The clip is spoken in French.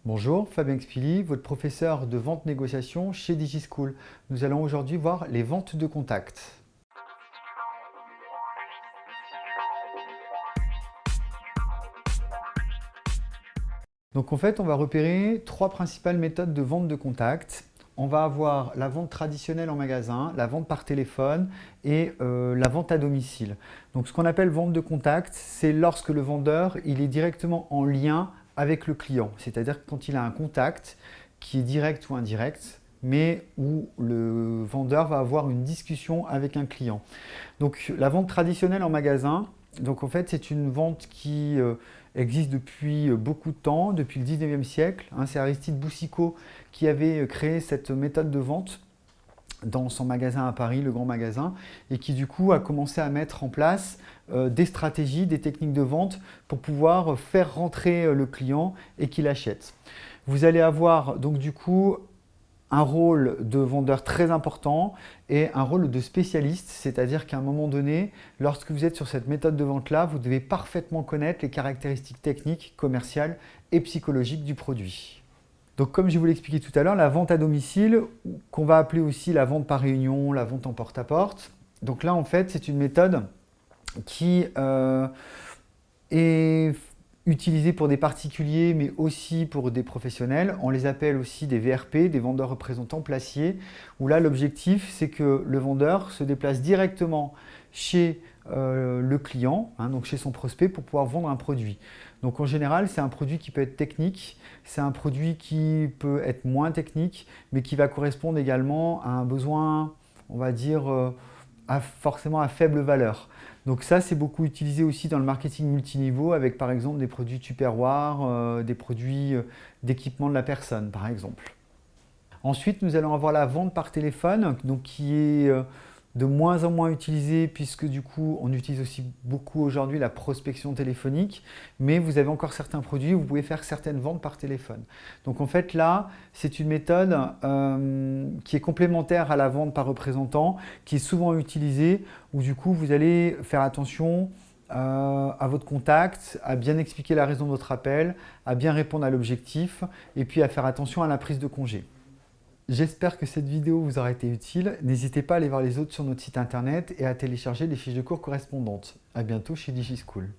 Bonjour, Fabien Expili, votre professeur de vente négociation chez DigiSchool. Nous allons aujourd'hui voir les ventes de contact. Donc en fait, on va repérer trois principales méthodes de vente de contact. On va avoir la vente traditionnelle en magasin, la vente par téléphone et la vente à domicile. Donc ce qu'on appelle vente de contact, c'est lorsque le vendeur il est directement en lien avec le client. C'est-à-dire quand il a un contact qui est direct ou indirect, mais où le vendeur va avoir une discussion avec un client. Donc la vente traditionnelle en magasin, donc en fait c'est une vente qui existe depuis beaucoup de temps, depuis le 19e siècle. C'est Aristide Boucicaut qui avait créé cette méthode de vente dans son magasin à Paris, le grand magasin, et qui du coup a commencé à mettre en place des stratégies, des techniques de vente pour pouvoir faire rentrer le client et qu'il achète. Vous allez avoir donc du coup un rôle de vendeur très important et un rôle de spécialiste, c'est-à-dire qu'à un moment donné, lorsque vous êtes sur cette méthode de vente-là, vous devez parfaitement connaître les caractéristiques techniques, commerciales et psychologiques du produit. Donc comme je vous l'ai expliqué tout à l'heure, la vente à domicile, qu'on va appeler aussi la vente par réunion, la vente en porte-à-porte, donc là en fait c'est une méthode qui est utilisés pour des particuliers, mais aussi pour des professionnels. On les appelle aussi des VRP, des vendeurs représentants placiers, où là, l'objectif, c'est que le vendeur se déplace directement chez le client, donc chez son prospect, pour pouvoir vendre un produit. Donc en général, c'est un produit qui peut être technique, c'est un produit qui peut être moins technique, mais qui va correspondre également à un besoin, on va dire, forcément à faible valeur. Donc ça, c'est beaucoup utilisé aussi dans le marketing multiniveau avec par exemple des produits Tupperware, des produits d'équipement de la personne par exemple. Ensuite, nous allons avoir la vente par téléphone, donc qui est de moins en moins utilisée puisque du coup, on utilise aussi beaucoup aujourd'hui la prospection téléphonique, mais vous avez encore certains produits où vous pouvez faire certaines ventes par téléphone. Donc en fait là, c'est une méthode qui est complémentaire à la vente par représentant, qui est souvent utilisée, où du coup, vous allez faire attention à votre contact, à bien expliquer la raison de votre appel, à bien répondre à l'objectif, et puis à faire attention à la prise de congé. J'espère que cette vidéo vous aura été utile. N'hésitez pas à aller voir les autres sur notre site internet et à télécharger les fiches de cours correspondantes. A bientôt chez DigiSchool.